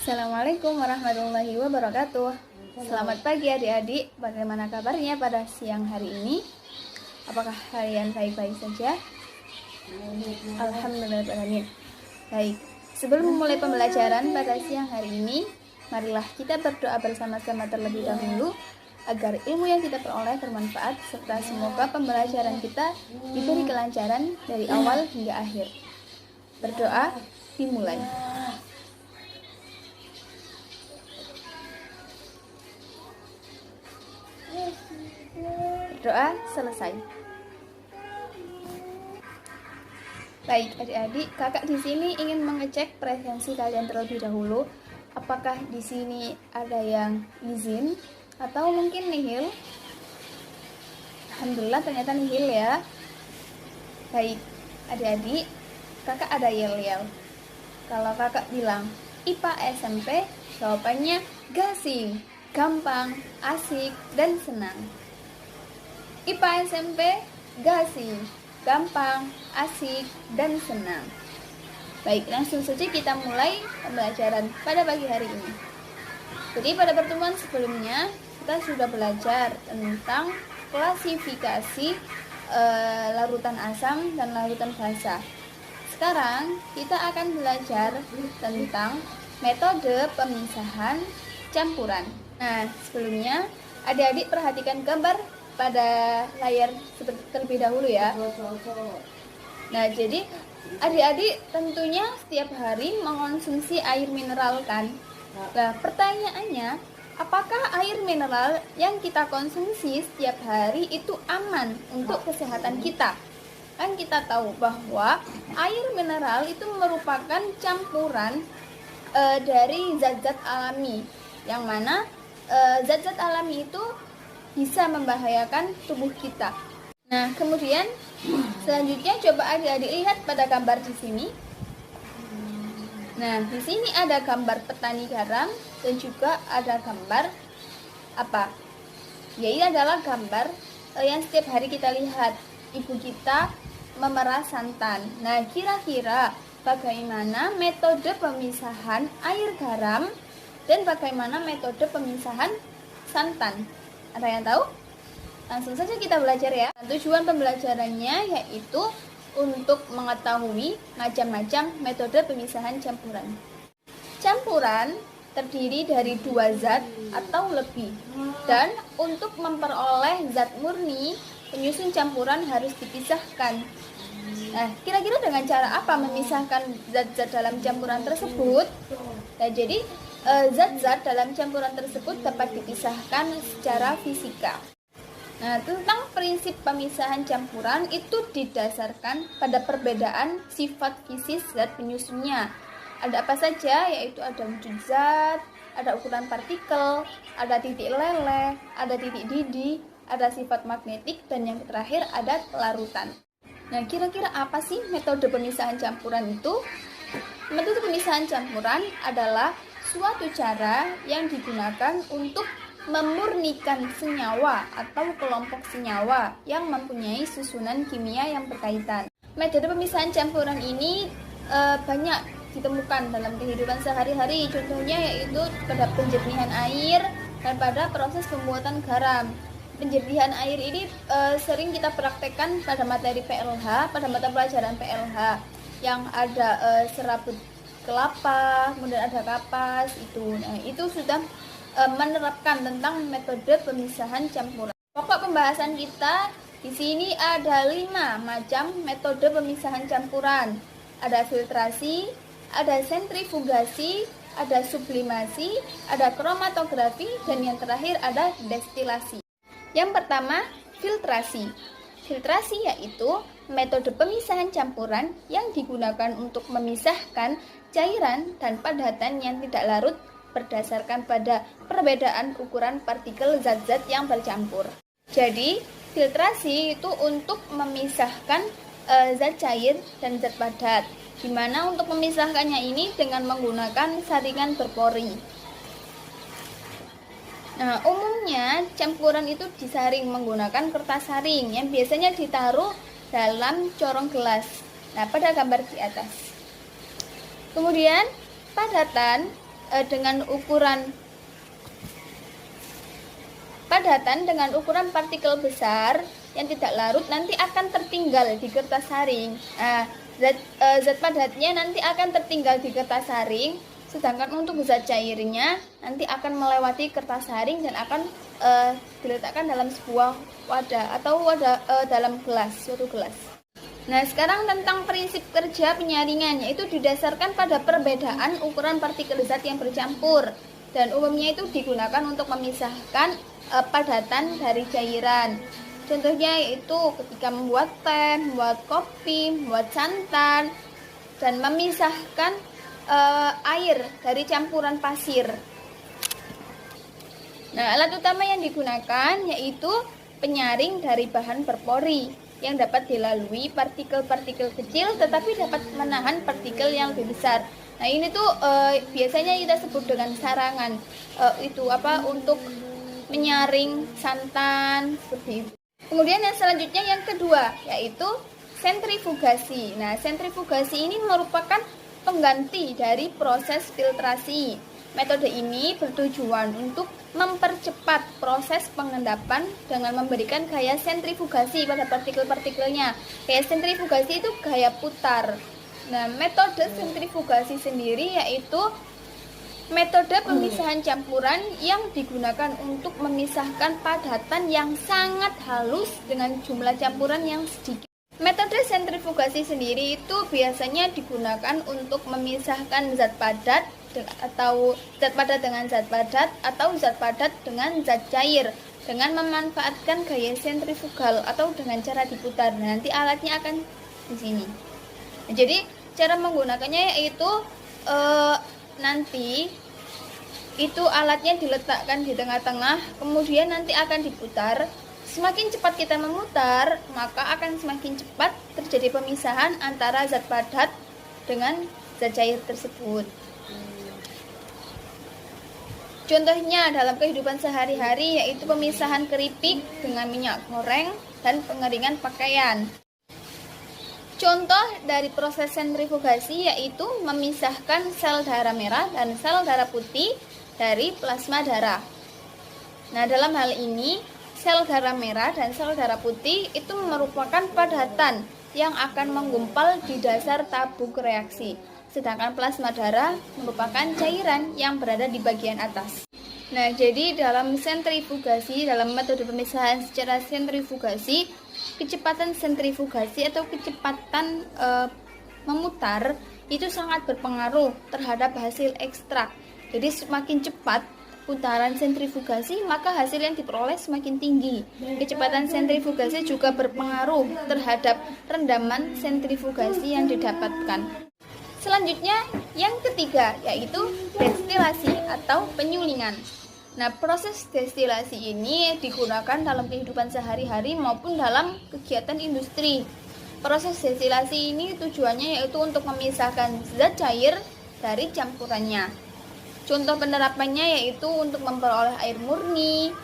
Assalamualaikum warahmatullahi wabarakatuh. Selamat pagi adik-adik. Bagaimana kabarnya pada siang hari ini? Apakah kalian baik-baik saja? Alhamdulillahirrahmanirrahim. Baik, sebelum memulai pembelajaran pada siang hari ini, marilah kita berdoa bersama-sama terlebih dahulu agar ilmu yang kita peroleh bermanfaat serta semoga pembelajaran kita diberi kelancaran dari awal hingga akhir. Berdoa dimulai. Doa selesai. Baik adik-adik, kakak di sini ingin mengecek presensi kalian terlebih dahulu. Apakah di sini ada yang izin atau mungkin nihil? Alhamdulillah ternyata nihil ya. Baik adik-adik, kakak ada yel-yel. Kalau kakak bilang IPA SMP, jawabannya gasing, gampang, asik, dan senang. IPA SMP, gasing, gampang, asik, dan senang. Baik, langsung saja kita mulai pembelajaran pada pagi hari ini. Jadi pada pertemuan sebelumnya kita sudah belajar tentang klasifikasi larutan asam dan larutan basa. Sekarang kita akan belajar tentang metode pemisahan campuran. Nah, sebelumnya adik-adik perhatikan gambar pada layar terlebih dahulu ya. Nah, jadi adik-adik tentunya setiap hari mengonsumsi air mineral kan? Nah, pertanyaannya, apakah air mineral yang kita konsumsi setiap hari itu aman untuk kesehatan kita? Kan kita tahu bahwa air mineral itu merupakan campuran dari zat-zat alami, yang mana zat-zat alami itu bisa membahayakan tubuh kita. Nah, kemudian selanjutnya coba adik-adik lihat pada gambar di sini. Nah, di sini ada gambar petani garam dan juga ada gambar apa? Yaitu adalah gambar yang setiap hari kita lihat ibu kita memerah santan. Nah, kira-kira bagaimana metode pemisahan air garam dan bagaimana metode pemisahan santan? Ada yang tahu? Langsung saja kita belajar ya. Tujuan pembelajarannya yaitu untuk mengetahui macam-macam metode pemisahan campuran. Campuran terdiri dari dua zat atau lebih. Dan untuk memperoleh zat murni, penyusun campuran harus dipisahkan. Nah, kira-kira dengan cara apa memisahkan zat-zat dalam campuran tersebut? Nah, jadi zat-zat dalam campuran tersebut dapat dipisahkan secara fisika. Nah, tentang prinsip pemisahan campuran itu didasarkan pada perbedaan sifat fisis zat penyusunnya. Ada apa saja? Yaitu ada wujud zat, ada ukuran partikel, ada titik leleh, ada titik didih, ada sifat magnetik, dan yang terakhir ada larutan. Nah, kira-kira apa sih metode pemisahan campuran itu? Metode pemisahan campuran adalah suatu cara yang digunakan untuk memurnikan senyawa atau kelompok senyawa yang mempunyai susunan kimia yang berkaitan. Metode pemisahan campuran ini banyak ditemukan dalam kehidupan sehari-hari. Contohnya yaitu pada penjernihan air dan pada proses pembuatan garam. Penjernihan air ini sering kita praktekkan pada materi PLH, pada mata pelajaran PLH yang ada serabut kelapa, kemudian ada kapas itu. Nah, itu sudah menerapkan tentang metode pemisahan campuran. Pokok pembahasan kita di sini ada 5 macam metode pemisahan campuran. Ada filtrasi, ada sentrifugasi, ada sublimasi, ada kromatografi, dan yang terakhir ada destilasi. Yang pertama, filtrasi. Filtrasi yaitu metode pemisahan campuran yang digunakan untuk memisahkan cairan dan padatan yang tidak larut berdasarkan pada perbedaan ukuran partikel zat-zat yang bercampur. Jadi, filtrasi itu untuk memisahkan zat cair dan zat padat, di mana untuk memisahkannya ini dengan menggunakan saringan berpori. Nah, umumnya campuran itu disaring menggunakan kertas saring yang biasanya ditaruh dalam corong gelas. Nah, pada gambar di atas. Kemudian padatan dengan ukuran padatan dengan ukuran partikel besar yang tidak larut nanti akan tertinggal di kertas saring. Nah, zat padatnya nanti akan tertinggal di kertas saring, sedangkan untuk zat cairnya nanti akan melewati kertas saring dan akan diletakkan dalam sebuah wadah atau dalam gelas, suatu gelas. Nah, sekarang tentang prinsip kerja penyaringan, yaitu didasarkan pada perbedaan ukuran partikel zat yang bercampur dan umumnya itu digunakan untuk memisahkan padatan dari cairan. Contohnya yaitu ketika membuat teh, membuat kopi, membuat santan, dan memisahkan air dari campuran pasir. Nah, alat utama yang digunakan yaitu penyaring dari bahan berpori yang dapat dilalui partikel-partikel kecil tetapi dapat menahan partikel yang lebih besar. Nah, ini tuh biasanya kita sebut dengan sarangan, untuk menyaring santan seperti itu. Kemudian yang selanjutnya yang kedua yaitu sentrifugasi. Nah, sentrifugasi ini merupakan pengganti dari proses filtrasi. Metode ini bertujuan untuk mempercepat proses pengendapan dengan memberikan gaya sentrifugasi pada partikel-partikelnya. Gaya sentrifugasi itu gaya putar. Nah, metode sentrifugasi sendiri yaitu metode pemisahan campuran yang digunakan untuk memisahkan padatan yang sangat halus dengan jumlah campuran yang sedikit. Metode sentrifugasi sendiri itu biasanya digunakan untuk memisahkan zat padat atau zat padat dengan zat padat atau zat padat dengan zat cair dengan memanfaatkan gaya sentrifugal atau dengan cara diputar. Nanti alatnya akan di sini. Jadi cara menggunakannya yaitu nanti itu alatnya diletakkan di tengah-tengah, kemudian nanti akan diputar. Semakin cepat kita memutar, maka akan semakin cepat terjadi pemisahan antara zat padat dengan zat cair tersebut. Contohnya dalam kehidupan sehari-hari yaitu pemisahan keripik dengan minyak goreng dan pengeringan pakaian. Contoh dari proses sentrifugasi yaitu memisahkan sel darah merah dan sel darah putih dari plasma darah. Nah, dalam hal ini sel darah merah dan sel darah putih itu merupakan padatan yang akan menggumpal di dasar tabung reaksi, sedangkan plasma darah merupakan cairan yang berada di bagian atas. Nah, jadi dalam sentrifugasi, dalam metode pemisahan secara sentrifugasi, kecepatan sentrifugasi atau kecepatan memutar itu sangat berpengaruh terhadap hasil ekstrak. Jadi semakin cepat putaran sentrifugasi, maka hasil yang diperoleh semakin tinggi. Kecepatan sentrifugasi juga berpengaruh terhadap rendaman sentrifugasi yang didapatkan. Selanjutnya, yang ketiga yaitu destilasi atau penyulingan. Nah, proses destilasi ini digunakan dalam kehidupan sehari-hari maupun dalam kegiatan industri. Proses destilasi ini tujuannya yaitu untuk memisahkan zat cair dari campurannya. Contoh penerapannya yaitu untuk memperoleh air murni,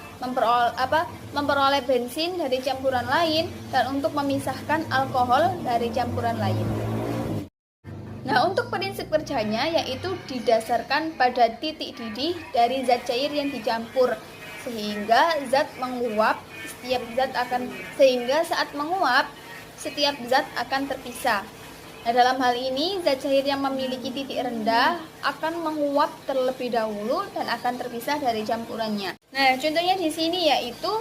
memperoleh bensin dari campuran lain, dan untuk memisahkan alkohol dari campuran lain. Nah, untuk prinsip kerjanya yaitu didasarkan pada titik didih dari zat cair yang dicampur, sehingga saat menguap setiap zat akan terpisah. Nah, dalam hal ini zat cair yang memiliki titik rendah akan menguap terlebih dahulu dan akan terpisah dari campurannya. Nah, contohnya di sini yaitu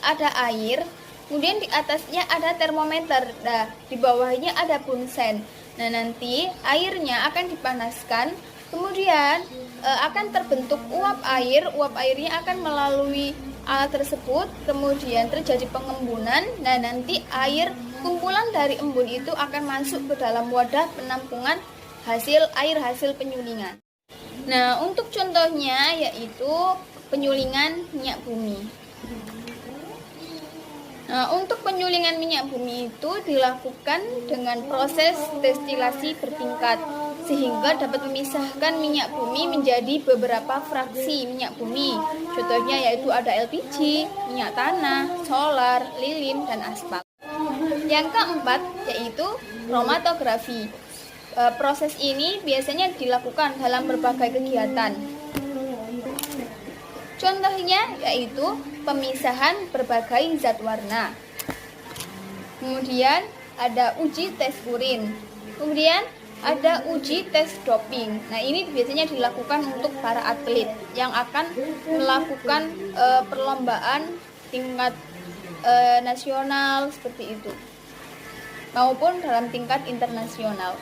ada air, kemudian di atasnya ada termometer, nah di bawahnya ada bunsen. Nah, nanti airnya akan dipanaskan, kemudian akan terbentuk uap air. Uap airnya akan melalui alat tersebut, kemudian terjadi pengembunan. Nah, nanti kumpulan dari embun itu akan masuk ke dalam wadah penampungan hasil penyulingan. Nah, untuk contohnya yaitu penyulingan minyak bumi. Nah, untuk penyulingan minyak bumi itu dilakukan dengan proses destilasi bertingkat, sehingga dapat memisahkan minyak bumi menjadi beberapa fraksi minyak bumi. Contohnya yaitu ada LPG, minyak tanah, solar, lilin, dan aspal. Yang keempat yaitu kromatografi. Proses ini biasanya dilakukan dalam berbagai kegiatan. Contohnya yaitu pemisahan berbagai zat warna. Kemudian ada uji tes urin. Kemudian ada uji tes doping. Nah, ini biasanya dilakukan untuk para atlet yang akan melakukan perlombaan tingkat nasional seperti itu, maupun dalam tingkat internasional.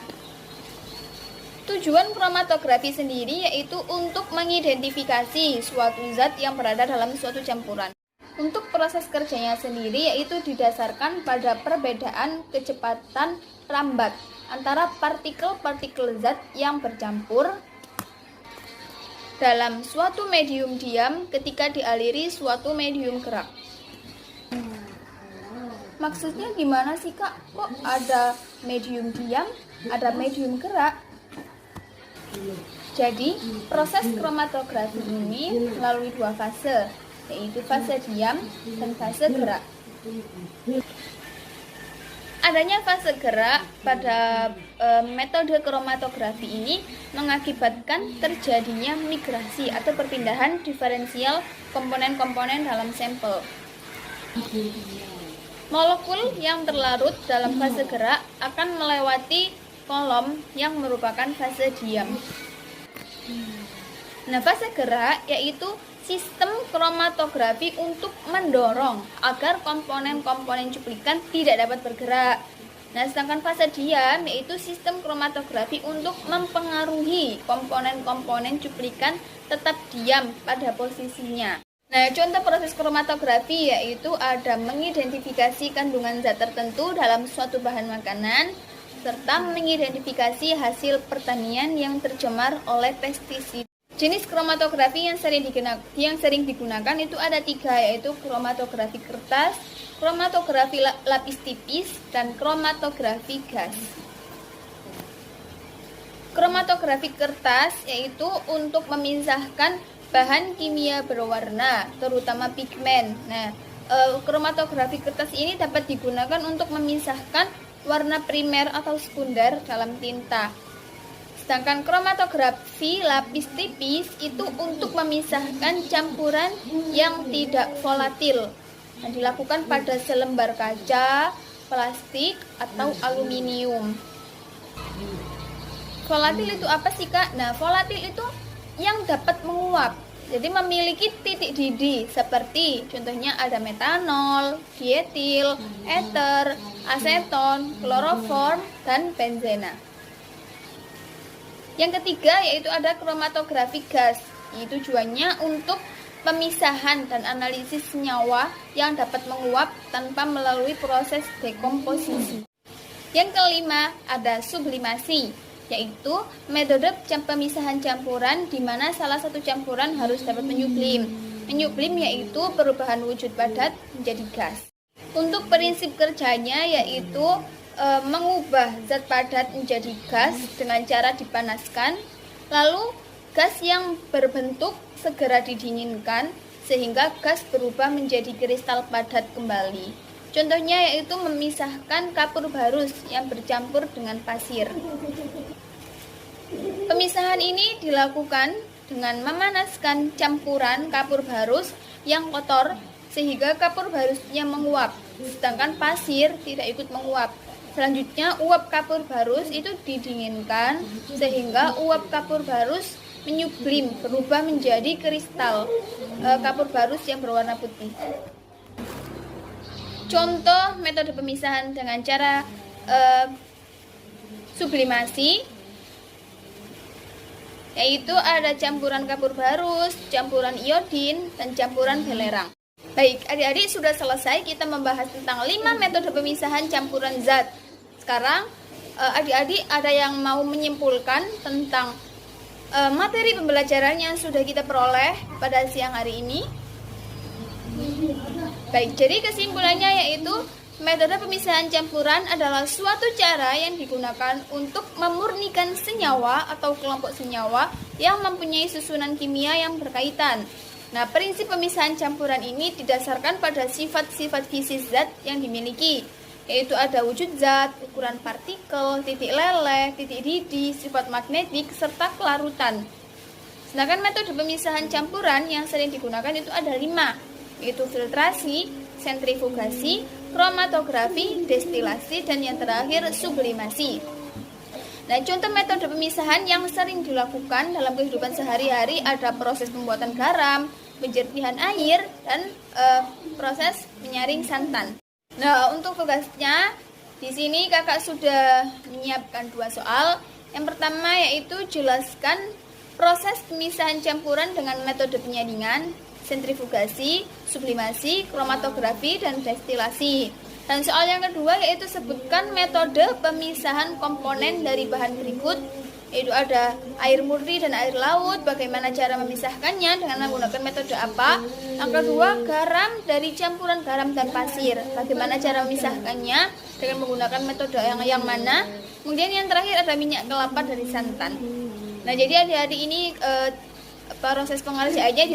Tujuan kromatografi sendiri yaitu untuk mengidentifikasi suatu zat yang berada dalam suatu campuran. Untuk proses kerjanya sendiri yaitu didasarkan pada perbedaan kecepatan rambat antara partikel-partikel zat yang bercampur dalam suatu medium diam ketika dialiri suatu medium gerak. Maksudnya gimana sih Kak? Kok ada medium diam, ada medium gerak? Jadi, proses kromatografi ini melalui dua fase, yaitu fase diam dan fase gerak. Adanya fase gerak pada metode kromatografi ini mengakibatkan terjadinya migrasi atau perpindahan diferensial komponen-komponen dalam sampel. Molekul yang terlarut dalam fase gerak akan melewati kolom yang merupakan fase diam. Nah, fase gerak yaitu sistem kromatografi untuk mendorong agar komponen-komponen cuplikan tidak dapat bergerak. Nah, sedangkan fase diam yaitu sistem kromatografi untuk mempengaruhi komponen-komponen cuplikan tetap diam pada posisinya. Nah, contoh proses kromatografi yaitu ada mengidentifikasi kandungan zat tertentu dalam suatu bahan makanan, serta mengidentifikasi hasil pertanian yang tercemar oleh pestisida. Jenis kromatografi yang sering digunakan itu ada 3, yaitu kromatografi kertas, kromatografi lapis tipis, dan kromatografi gas. Kromatografi kertas yaitu untuk memisahkan bahan kimia berwarna, terutama pigmen. Nah, kromatografi kertas ini dapat digunakan untuk memisahkan warna primer atau sekunder dalam tinta. Sedangkan kromatografi lapis tipis itu untuk memisahkan campuran yang tidak volatil. Nah, dilakukan pada selembar kaca, plastik, atau aluminium. Volatil itu apa sih Kak? Nah, volatil itu yang dapat menguap. Jadi memiliki titik didih seperti contohnya ada metanol, dietil, ether, aseton, kloroform, dan benzena. Yang ketiga yaitu ada kromatografi gas. Ini tujuannya untuk pemisahan dan analisis senyawa yang dapat menguap tanpa melalui proses dekomposisi. Yang kelima ada sublimasi, yaitu metode pemisahan campuran di mana salah satu campuran harus dapat menyublim. Menyublim yaitu perubahan wujud padat menjadi gas. Untuk prinsip kerjanya yaitu mengubah zat padat menjadi gas dengan cara dipanaskan, lalu gas yang berbentuk segera didinginkan sehingga gas berubah menjadi kristal padat kembali. Contohnya yaitu memisahkan kapur barus yang bercampur dengan pasir. Pemisahan ini dilakukan dengan memanaskan campuran kapur barus yang kotor sehingga kapur barusnya menguap, sedangkan pasir tidak ikut menguap. Selanjutnya uap kapur barus itu didinginkan sehingga uap kapur barus menyublim, berubah menjadi kristal kapur barus yang berwarna putih. Contoh metode pemisahan dengan cara sublimasi yaitu ada campuran kapur barus, campuran iodin, dan campuran belerang. Baik, adik-adik sudah selesai kita membahas tentang 5 metode pemisahan campuran zat. Sekarang adik-adik ada yang mau menyimpulkan tentang materi pembelajaran yang sudah kita peroleh pada siang hari ini. Baik, jadi kesimpulannya yaitu metode pemisahan campuran adalah suatu cara yang digunakan untuk memurnikan senyawa atau kelompok senyawa yang mempunyai susunan kimia yang berkaitan. Nah, prinsip pemisahan campuran ini didasarkan pada sifat-sifat fisik zat yang dimiliki. yaitu ada wujud zat, ukuran partikel, titik leleh, titik didih, sifat magnetik, serta kelarutan. Sedangkan metode pemisahan campuran yang sering digunakan itu ada 5, yaitu filtrasi, sentrifugasi, kromatografi, destilasi, dan yang terakhir sublimasi. Nah, contoh metode pemisahan yang sering dilakukan dalam kehidupan sehari-hari ada proses pembuatan garam, penjernihan air, dan proses menyaring santan. Nah, untuk tugasnya di sini kakak sudah menyiapkan 2 soal. Yang pertama yaitu jelaskan proses pemisahan campuran dengan metode penyaringan, sentrifugasi, sublimasi, kromatografi, dan destilasi. Dan soal yang kedua yaitu sebutkan metode pemisahan komponen dari bahan berikut, yaitu ada air murni dan air laut, bagaimana cara memisahkannya dengan menggunakan metode apa. Yang kedua, garam dari campuran garam dan pasir, bagaimana cara memisahkannya dengan menggunakan metode yang mana. Kemudian yang terakhir ada minyak kelapa dari santan. Nah, jadi adik-adik ini proses pengerjaannya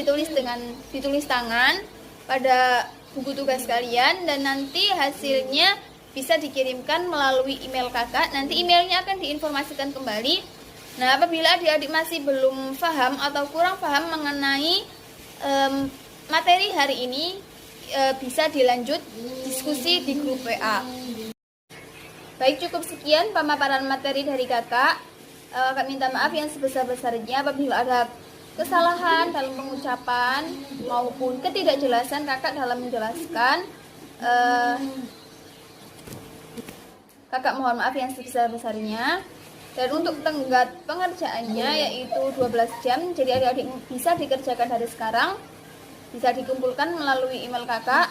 ditulis tangan pada buku tugas kalian, dan nanti hasilnya bisa dikirimkan melalui email kakak. Nanti emailnya akan diinformasikan kembali. Nah, apabila adik-adik masih belum paham atau kurang paham mengenai materi hari ini, bisa dilanjut diskusi di grup WA. Baik, cukup sekian pemaparan materi dari kakak. Kakak minta maaf yang sebesar-besarnya apabila ada kesalahan dalam pengucapan maupun ketidakjelasan kakak dalam menjelaskan. Kakak mohon maaf yang sebesar-besarnya. Dan untuk tenggat pengerjaannya yaitu 12 jam, jadi adik-adik bisa dikerjakan dari sekarang, bisa dikumpulkan melalui email kakak.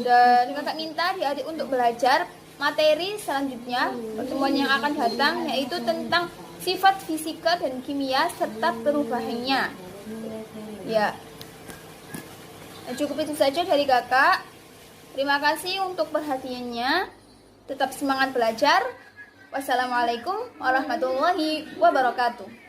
Dan kakak minta adik-adik untuk belajar materi selanjutnya, pertemuan yang akan datang, yaitu tentang sifat fisika dan kimia serta perubahannya. Ya, nah, cukup itu saja dari kakak. Terima kasih untuk perhatiannya. Tetap semangat belajar. Wassalamualaikum warahmatullahi wabarakatuh.